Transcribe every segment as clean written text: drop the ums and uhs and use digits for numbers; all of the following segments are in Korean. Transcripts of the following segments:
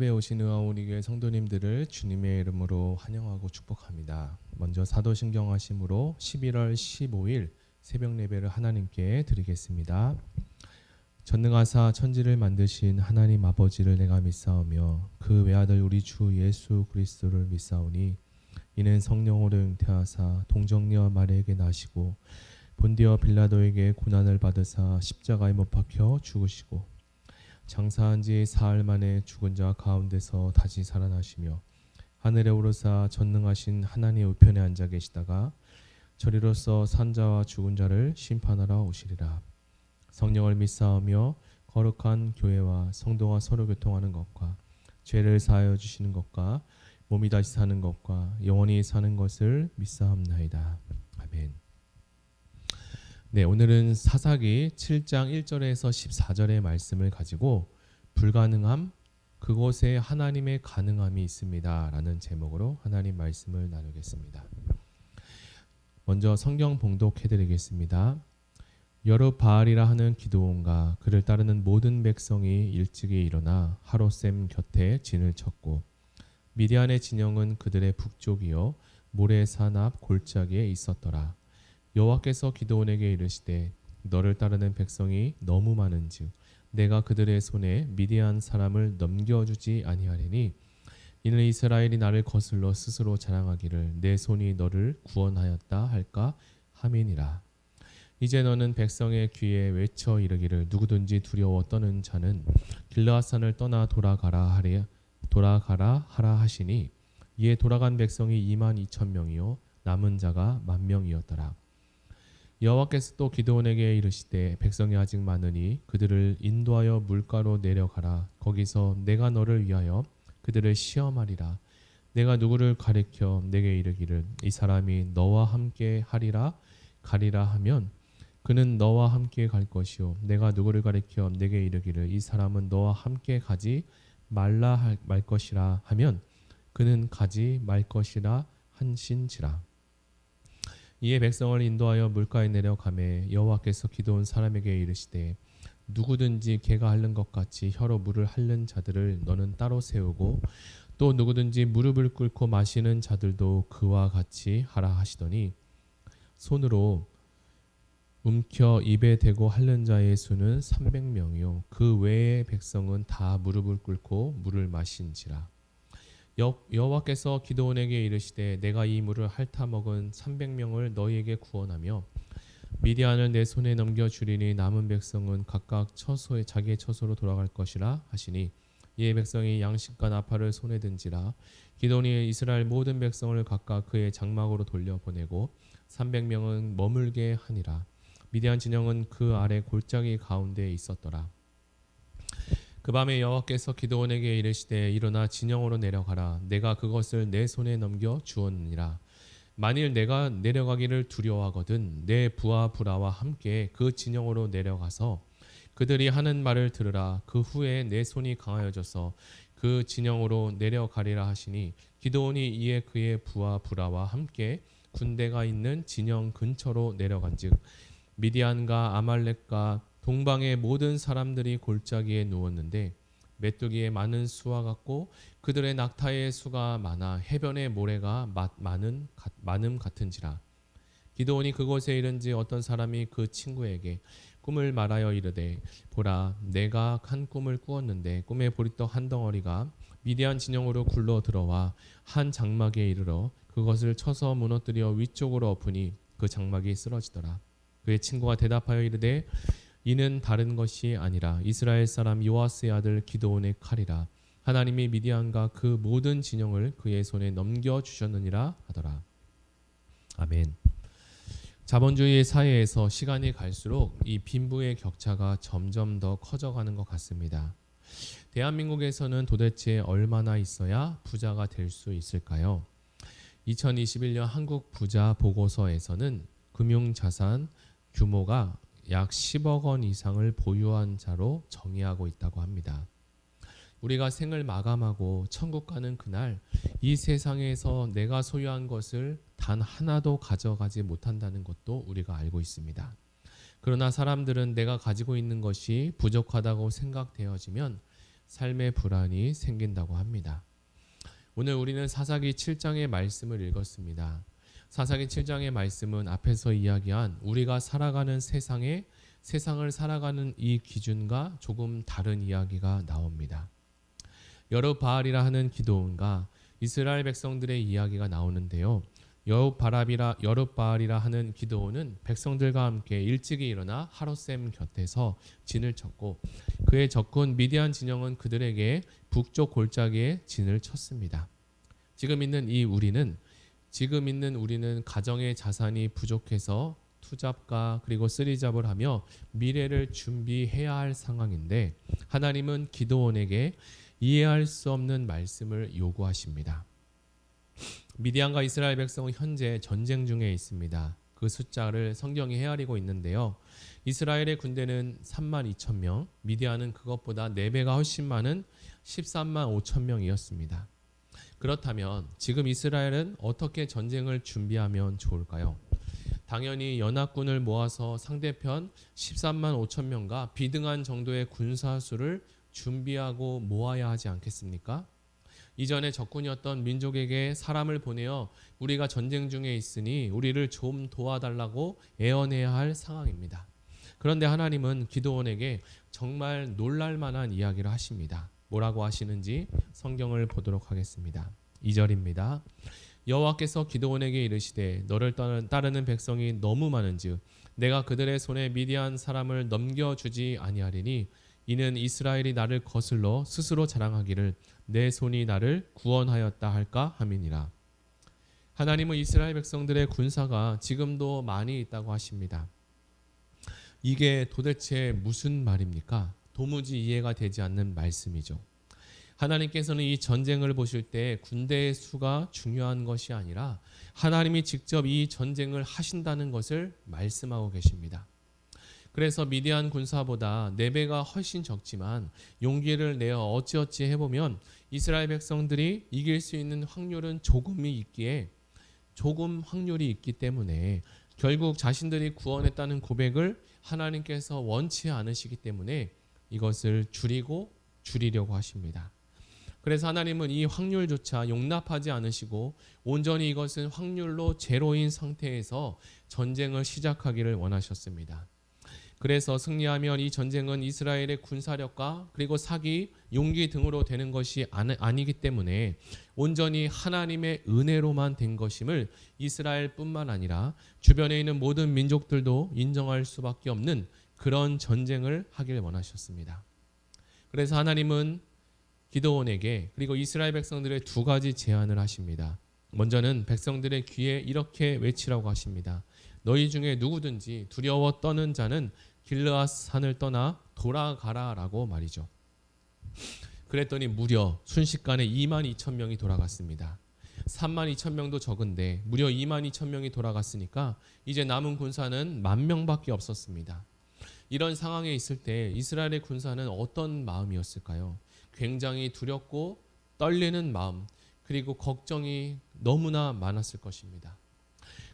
예배에 오신 의아오니교회 성도님들을 주님의 이름으로 환영하고 축복합니다. 먼저 사도신경 하심으로 11월 15일 새벽 예배를 하나님께 드리겠습니다. 전능하사 천지를 만드신 하나님 아버지를 내가 믿사오며 그 외아들 우리 주 예수 그리스도를 믿사오니 이는 성령으로 잉태하사 동정녀 마리아에게 나시고 본디어 빌라도에게 고난을 받으사 십자가에 못 박혀 죽으시고 장사한 지 사흘 만에 죽은 자 가운데서 다시 살아나시며 하늘에 오르사 전능하신 하나님의 우편에 앉아 계시다가 저리로서 산자와 죽은 자를 심판하러 오시리라. 성령을 믿사오며 거룩한 교회와 성도가 서로 교통하는 것과 죄를 사하여 주시는 것과 몸이 다시 사는 것과 영원히 사는 것을 믿사옵나이다. 아멘. 네, 오늘은 사사기 7장 1절에서 14절의 말씀을 가지고 불가능함, 그곳에 하나님의 가능함이 있습니다 라는 제목으로 하나님 말씀을 나누겠습니다. 먼저 성경 봉독해 드리겠습니다. 여룹바알이라 하는 기드온과 그를 따르는 모든 백성이 일찍이 일어나 하롯셈 곁에 진을 쳤고 미디안의 진영은 그들의 북쪽이요 모레산 앞 골짜기에 있었더라. 여호와께서 기드온에게 이르시되 너를 따르는 백성이 너무 많은즉 내가 그들의 손에 미디안 사람을 넘겨주지 아니하리니 이는 이스라엘이 나를 거슬러 스스로 자랑하기를 내 손이 너를 구원하였다 할까 함이니라. 이제 너는 백성의 귀에 외쳐 이르기를 누구든지 두려워 떠는 자는 길르앗산을 떠나 돌아가라 하라 하시니 이에 돌아간 백성이 22,000명이요 남은 자가 10,000명이었더라. 여호와께서 또 기드온에게 이르시되 백성이 아직 많으니 그들을 인도하여 물가로 내려가라. 거기서 내가 너를 위하여 그들을 시험하리라. 내가 누구를 가리켜 내게 이르기를 이 사람이 너와 함께 하리라 가리라 하면 그는 너와 함께 갈 것이요 내가 누구를 가리켜 내게 이르기를 이 사람은 너와 함께 가지 말라 말 것이라 하면 그는 가지 말 것이라 한신지라. 이에 백성을 인도하여 물가에 내려가매 여호와께서 기드온 사람에게 이르시되 누구든지 개가 핥는 것 같이 혀로 물을 핥는 자들을 너는 따로 세우고 또 누구든지 무릎을 꿇고 마시는 자들도 그와 같이 하라 하시더니 손으로 움켜 입에 대고 핥는 자의 수는 300명이요 그 외의 백성은 다 무릎을 꿇고 물을 마신지라. 여호와께서 기드온에게 이르시되 내가 이 물을 핥아 먹은 300명을 너희에게 구원하며 미디안을 내 손에 넘겨주리니 남은 백성은 각각 처소에 자기의 처소로 돌아갈 것이라 하시니 이에 백성이 양식과 나팔을 손에 든지라. 기드온이 이스라엘 모든 백성을 각각 그의 장막으로 돌려보내고 300명은 머물게 하니라. 미디안 진영은 그 아래 골짜기 가운데에 있었더라. 그 밤에 여호와께서 기드온에게 이르시되 일어나 진영으로 내려가라. 내가 그것을 내 손에 넘겨 주었느니라. 만일 내가 내려가기를 두려워하거든 내 부하 부라와 함께 그 진영으로 내려가서 그들이 하는 말을 들으라. 그 후에 내 손이 강하여져서 그 진영으로 내려가리라 하시니 기드온이 이에 그의 부하 부라와 함께 군대가 있는 진영 근처로 내려간즉 미디안과 아말렉과 동방의 모든 사람들이 골짜기에 누웠는데 메뚜기의 많은 수와 같고 그들의 낙타의 수가 많아 해변의 모래가 많음 같은지라. 기드온이 그곳에 이른지 어떤 사람이 그 친구에게 꿈을 말하여 이르되 보라 내가 한 꿈을 꾸었는데 꿈에 보리떡 한 덩어리가 미디안 진영으로 굴러 들어와 한 장막에 이르러 그것을 쳐서 무너뜨려 위쪽으로 엎으니 그 장막이 쓰러지더라. 그의 친구가 대답하여 이르되 이는 다른 것이 아니라 이스라엘 사람 요아스의 아들 기드온의 칼이라. 하나님이 미디안과 그 모든 진영을 그의 손에 넘겨주셨느니라 하더라. 아멘. 자본주의 사회에서 시간이 갈수록 이 빈부의 격차가 점점 더 커져가는 것 같습니다. 대한민국에서는 도대체 얼마나 있어야 부자가 될 수 있을까요? 2021년 한국 부자 보고서에서는 금융자산 규모가 약 10억 원 이상을 보유한 자로 정의하고 있다고 합니다. 우리가 생을 마감하고 천국 가는 그날 이 세상에서 내가 소유한 것을 단 하나도 가져가지 못한다는 것도 우리가 알고 있습니다. 그러나 사람들은 내가 가지고 있는 것이 부족하다고 생각되어지면 삶의 불안이 생긴다고 합니다. 오늘 우리는 사사기 7장의 말씀을 읽었습니다. 사사기 7장의 말씀은 앞에서 이야기한 우리가 살아가는 세상을 살아가는 이 기준과 조금 다른 이야기가 나옵니다. 여룹바알이라 하는 기드온과 이스라엘 백성들의 이야기가 나오는데요. 여룹바알이라 하는 기드온은 백성들과 함께 일찍이 일어나 하롯셈 곁에서 진을 쳤고 그의 적군 미디안 진영은 그들에게 북쪽 골짜기에 진을 쳤습니다. 지금 있는 우리는 가정의 자산이 부족해서 투잡과 그리고 쓰리잡을 하며 미래를 준비해야 할 상황인데 하나님은 기드온에게 이해할 수 없는 말씀을 요구하십니다. 미디안과 이스라엘 백성은 현재 전쟁 중에 있습니다. 그 숫자를 성경이 헤아리고 있는데요. 이스라엘의 군대는 3만 2천 명, 미디안은 그것보다 4배가 훨씬 많은 13만 5천 명이었습니다. 그렇다면 지금 이스라엘은 어떻게 전쟁을 준비하면 좋을까요? 당연히 연합군을 모아서 상대편 13만 5천 명과 비등한 정도의 군사수를 준비하고 모아야 하지 않겠습니까? 이전에 적군이었던 민족에게 사람을 보내어 우리가 전쟁 중에 있으니 우리를 좀 도와달라고 애원해야 할 상황입니다. 그런데 하나님은 기드온에게 정말 놀랄만한 이야기를 하십니다. 뭐라고 하시는지 성경을 보도록 하겠습니다. 2절입니다. 여호와께서 기드온에게 이르시되 너를 따르는 백성이 너무 많은즉 내가 그들의 손에 미디안 사람을 넘겨주지 아니하리니 이는 이스라엘이 나를 거슬러 스스로 자랑하기를 내 손이 나를 구원하였다 할까 함이니라. 하나님은 이스라엘 백성들의 군사가 지금도 많이 있다고 하십니다. 이게 도대체 무슨 말입니까? 도무지 이해가 되지 않는 말씀이죠. 하나님께서는 이 전쟁을 보실 때 군대의 수가 중요한 것이 아니라 하나님이 직접 이 전쟁을 하신다는 것을 말씀하고 계십니다. 그래서 미디안 군사보다 4배가 훨씬 적지만 용기를 내어 어찌어찌 해보면 이스라엘 백성들이 이길 수 있는 확률은 조금 확률이 있기 때문에 결국 자신들이 구원했다는 고백을 하나님께서 원치 않으시기 때문에 이것을 줄이려고 하십니다. 그래서 하나님은 이 확률조차 용납하지 않으시고 온전히 이것은 확률로 제로인 상태에서 전쟁을 시작하기를 원하셨습니다. 그래서 승리하면 이 전쟁은 이스라엘의 군사력과 그리고 사기, 용기 등으로 되는 것이 아니기 때문에 온전히 하나님의 은혜로만 된 것임을 이스라엘뿐만 아니라 주변에 있는 모든 민족들도 인정할 수밖에 없는 그런 전쟁을 하길 원하셨습니다. 그래서 하나님은 기드온에게 그리고 이스라엘 백성들의 2가지 제안을 하십니다. 먼저는 백성들의 귀에 이렇게 외치라고 하십니다. 너희 중에 누구든지 두려워 떠는 자는 길르앗 산을 떠나 돌아가라 라고 말이죠. 그랬더니 무려 순식간에 2만 2천 명이 돌아갔습니다. 3만 2천 명도 적은데 무려 2만 2천 명이 돌아갔으니까 이제 남은 군사는 1만 명밖에 없었습니다. 이런 상황에 있을 때 이스라엘의 군사는 어떤 마음이었을까요? 굉장히 두렵고 떨리는 마음 그리고 걱정이 너무나 많았을 것입니다.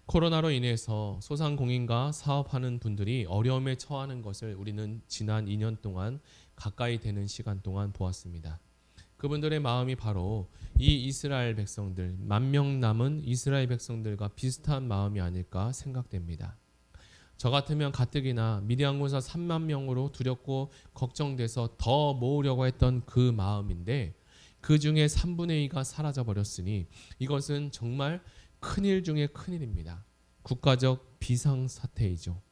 코로나로 인해서 소상공인과 사업하는 분들이 어려움에 처하는 것을 우리는 지난 2년 동안 가까이 되는 시간 동안 보았습니다. 그분들의 마음이 바로 이 이스라엘 백성들, 1만 명 남은 이스라엘 백성들과 비슷한 마음이 아닐까 생각됩니다. 저 같으면 가뜩이나 미디안 군사 3만 명으로 두렵고 걱정돼서 더 모으려고 했던 그 마음인데 그 중에 3분의 2가 사라져 버렸으니 이것은 정말 큰일 중에 큰일입니다. 국가적 비상사태이죠.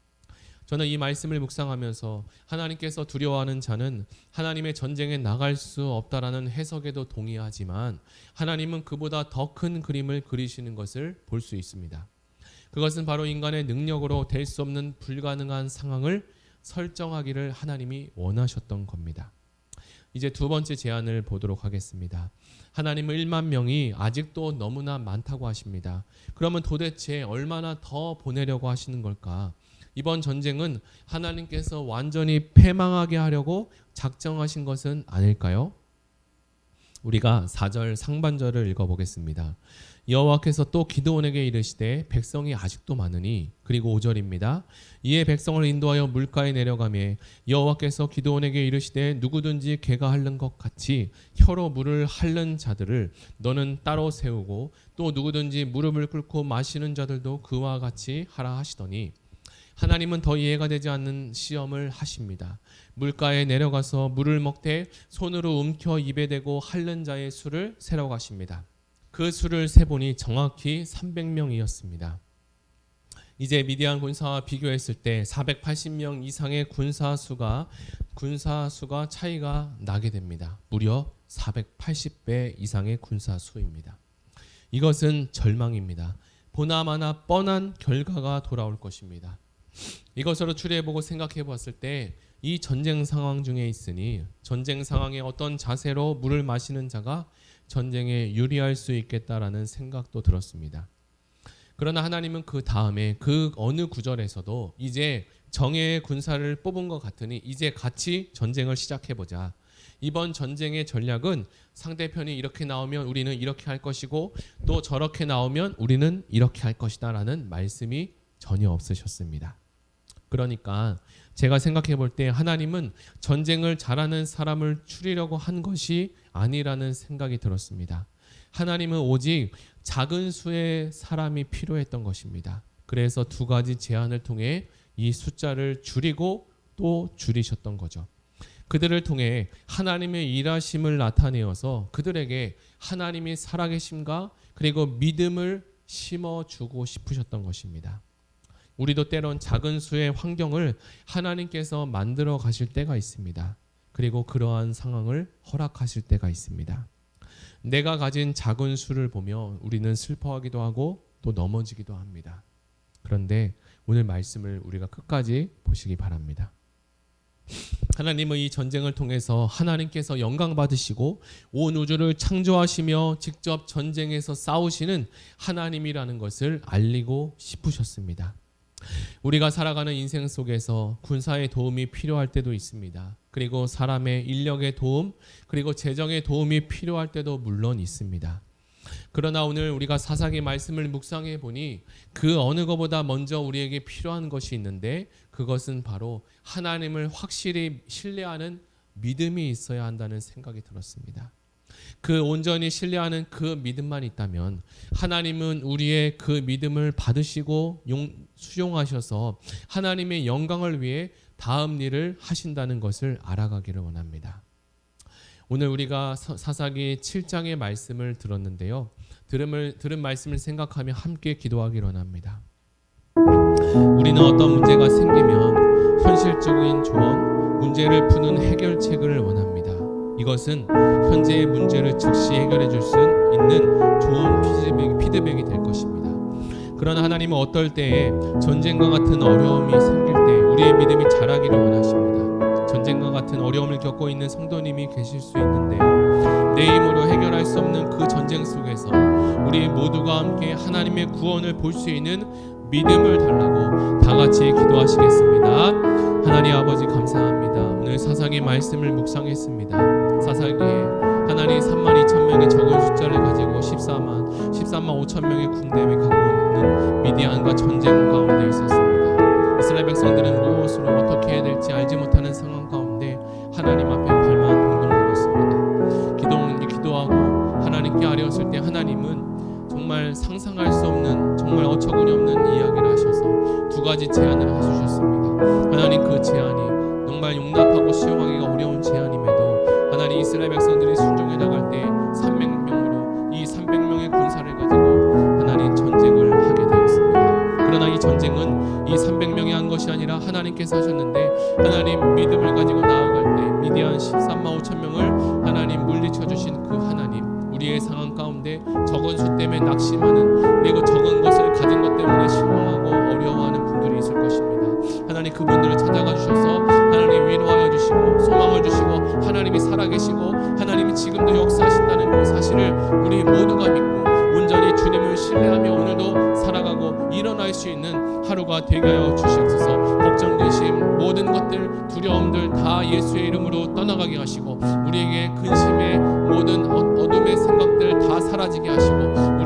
저는 이 말씀을 묵상하면서 하나님께서 두려워하는 자는 하나님의 전쟁에 나갈 수 없다라는 해석에도 동의하지만 하나님은 그보다 더 큰 그림을 그리시는 것을 볼 수 있습니다. 그것은 바로 인간의 능력으로 될 수 없는 불가능한 상황을 설정하기를 하나님이 원하셨던 겁니다. 이제 2번째 제안을 보도록 하겠습니다. 하나님은 1만 명이 아직도 너무나 많다고 하십니다. 그러면 도대체 얼마나 더 보내려고 하시는 걸까? 이번 전쟁은 하나님께서 완전히 패망하게 하려고 작정하신 것은 아닐까요? 우리가 4절 상반절을 읽어보겠습니다. 여호와께서 또 기드온에게 이르시되 백성이 아직도 많으니, 그리고 5절입니다. 이에 백성을 인도하여 물가에 내려가매 여호와께서 기드온에게 이르시되 누구든지 개가 핥는 것 같이 혀로 물을 핥는 자들을 너는 따로 세우고 또 누구든지 무릎을 꿇고 마시는 자들도 그와 같이 하라 하시더니, 하나님은 더 이해가 되지 않는 시험을 하십니다. 물가에 내려가서 물을 먹되 손으로 움켜 입에 대고 핥는 자의 수를 세라고 하십니다. 그 수를 세보니 정확히 300명이었습니다. 이제 미디안 군사와 비교했을 때 480명 이상의 군사 수가 차이가 나게 됩니다. 무려 480배 이상의 군사 수입니다. 이것은 절망입니다. 보나마나 뻔한 결과가 돌아올 것입니다. 이것으로 추리해보고 생각해봤을 때 이 전쟁 상황 중에 있으니 전쟁 상황에 어떤 자세로 물을 마시는 자가 전쟁에 유리할 수 있겠다라는 생각도 들었습니다. 그러나 하나님은 그 다음에 그 어느 구절에서도 이제 정예의 군사를 뽑은 것 같으니 이제 같이 전쟁을 시작해보자. 이번 전쟁의 전략은 상대편이 이렇게 나오면 우리는 이렇게 할 것이고 또 저렇게 나오면 우리는 이렇게 할 것이다 라는 말씀이 전혀 없으셨습니다. 그러니까 제가 생각해 볼 때 하나님은 전쟁을 잘하는 사람을 추리려고 한 것이 아니라는 생각이 들었습니다. 하나님은 오직 작은 수의 사람이 필요했던 것입니다. 그래서 두 가지 제안을 통해 이 숫자를 줄이고 또 줄이셨던 거죠. 그들을 통해 하나님의 일하심을 나타내어서 그들에게 하나님이 살아계심과 그리고 믿음을 심어주고 싶으셨던 것입니다. 우리도 때론 작은 수의 환경을 하나님께서 만들어 가실 때가 있습니다. 그리고 그러한 상황을 허락하실 때가 있습니다. 내가 가진 작은 수를 보며 우리는 슬퍼하기도 하고 또 넘어지기도 합니다. 그런데 오늘 말씀을 우리가 끝까지 보시기 바랍니다. 하나님은 이 전쟁을 통해서 하나님께서 영광 받으시고 온 우주를 창조하시며 직접 전쟁에서 싸우시는 하나님이라는 것을 알리고 싶으셨습니다. 우리가 살아가는 인생 속에서 군사의 도움이 필요할 때도 있습니다. 그리고 사람의 인력의 도움, 그리고 재정의 도움이 필요할 때도 물론 있습니다. 그러나 오늘 우리가 사사기 말씀을 묵상해 보니 그 어느 것보다 먼저 우리에게 필요한 것이 있는데 그것은 바로 하나님을 확실히 신뢰하는 믿음이 있어야 한다는 생각이 들었습니다. 그 온전히 신뢰하는 그 믿음만 있다면 하나님은 우리의 그 믿음을 받으시고 수용하셔서 하나님의 영광을 위해 다음 일을 하신다는 것을 알아가기를 원합니다. 오늘 우리가 사사기 7장의 말씀을 들었는데요. 들은 말씀을 생각하며 함께 기도하기를 원합니다. 우리는 어떤 문제가 생기면 현실적인 조언, 문제를 푸는 해결책을 원합니다. 이것은 현재의 문제를 즉시 해결해 줄 수 있는 좋은 피드백이 될 것입니다. 그러나 하나님은 어떨 때에 전쟁과 같은 어려움이 생길 때 우리의 믿음이 자라기를 원하십니다. 전쟁과 같은 어려움을 겪고 있는 성도님이 계실 수 있는데요. 내 힘으로 해결할 수 없는 그 전쟁 속에서 우리 모두가 함께 하나님의 구원을 볼 수 있는 믿음을 달라고 다 같이 기도하시겠습니다. 하나님 아버지 감사합니다. 오늘 사사기 말씀을 묵상했습니다. 사사기에 하나님 32,000명의 적은 숫자를 가지고 13만 5천 명의 군대를 갖고 있는 미디안과 전쟁 가운데 있었습니다. 이스라엘 백성들은 무엇으로 어떻게 해야 될지 알지 못하는 상황 가운데 하나님 앞에 발만 동동 걸었습니다. 기도하고 하나님께 아뢰었을 때 하나님은 정말 상상할 수 없는 정말 어처구니 없는 이야기를 하셔서 두 가지 제안을 해주셨습니다. 하나님 그 제안이 정말 용납하고 수용하기가 어려운 제안임에도 하나님 이스라엘 백성들이 순종해 나갈 때 300명으로 이 300명의 군사를 가지고 하나님 전쟁을 하게 되었습니다. 그러나 이 전쟁은 이 300명이 한 것이 아니라 하나님께서 하셨는데 하나님 믿음을 가지고 나아갈 때 미디안 13만 5천 명을 하나님 물리쳐 주신 그 하나님, 우리의 상황 가운데 적은 수 때문에 낙심하는 그리고 적은 것을 가진 것 때문에 실망하고 어려워하는 분들이 있을 것입니다. 하나님 그분들을 찾아가 주셔서 하나님 위로하여 주시고 소망을 주시고 하나님이 살아계시고 하나님이 지금도 역사하신다는 그 사실을 우리 모두가 믿고 온전히 주님을 신뢰하며 오늘도 살아가고 일어날 수 있는 하루가 되게 하여 주시옵소서. 걱정되심 모든 것들 두려움들 다 예수의 이름으로 떠나가게 하시고 우리에게 근심의 모든 어둠의 생각들 다 사라지게 하시고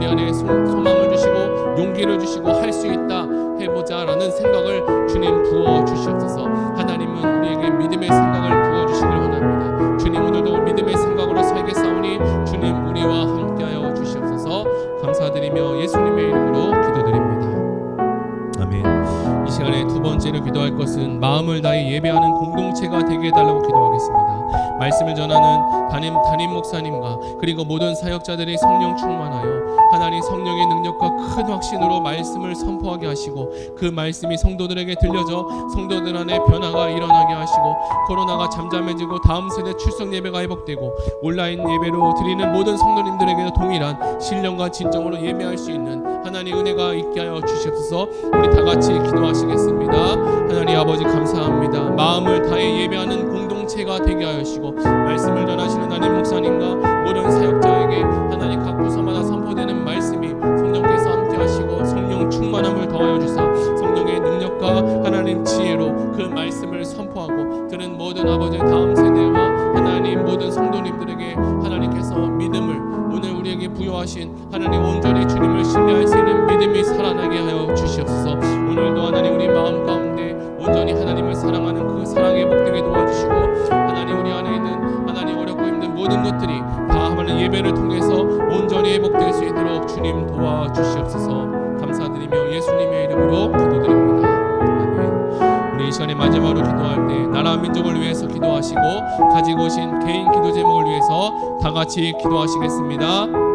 우리 안에 소망을 주시고 용기를 주시고 할 수 있다 해보자라는 생각을 주님 부어 주시옵소서. 하나님은 우리에게 믿음의 생각을 부어 주시길 원합니다. 주님 오늘도 믿음의 생각으로 살겠사오니 주님 우리와 함께하여 주시옵소서. 감사드리며 예수님의 이름으로 기도드립니다. 아멘. 이 시간에 두 번째로 기도할 것은 마음을 다해 예배하는 공동체가 되게 해달라고 기도하겠습니다. 말씀을 전하는 담임 목사님과 그리고 모든 사역자들이 성령 충만하여 하나님 성령의 능력과 큰 확신으로 말씀을 선포하게 하시고 그 말씀이 성도들에게 들려져 성도들 안에 변화가 일어나게 하시고 코로나가 잠잠해지고 다음 세대 출석 예배가 회복되고 온라인 예배로 드리는 모든 성도님들에게도 동일한 신령과 진정으로 예배할 수 있는 하나님 은혜가 있게 하여 주시옵소서. 우리 다 같이 기도하시겠습니다. 하나님 아버지 감사합니다. 마음을 다해 예배하는 공동체가 되게 하시고 말씀을 전하시는 하나님 목사님과 모든 사역자에게 하나님 각 부서마다 선포되는 말씀이 성령께서 함께 하시고 성령 충만함을 더하여 주사 성령의 능력과 하나님 지혜로 그 말씀을 선포하고 들은 모든 아버지 다음 세대와 하나님 모든 성도님들에게 하나님께서 믿음을 오늘 우리에게 부여하신 하나님 온전히 주님을 신뢰할 수 있는 믿음이 살아나게 하여 주시옵소서. 오늘도 하나님 우리 마음 가운데 온전히 하나님을 사랑하는 그 사랑의 복되게 도와주시고 하나님 우리 안에 있는 하나님 어렵고 힘든 모든 것들이 다 하나님 예배를 통해서 온전히 회복될 수 있도록 주님 도와주시옵소서. 감사드리며 예수님의 이름으로 기도드립니다. 아멘. 우리 이 시간에 마지막으로 기도할 때 나라 민족을 위해서 기도하시고 가지고 오신 개인 기도 제목을 위해서 다 같이 기도하시겠습니다.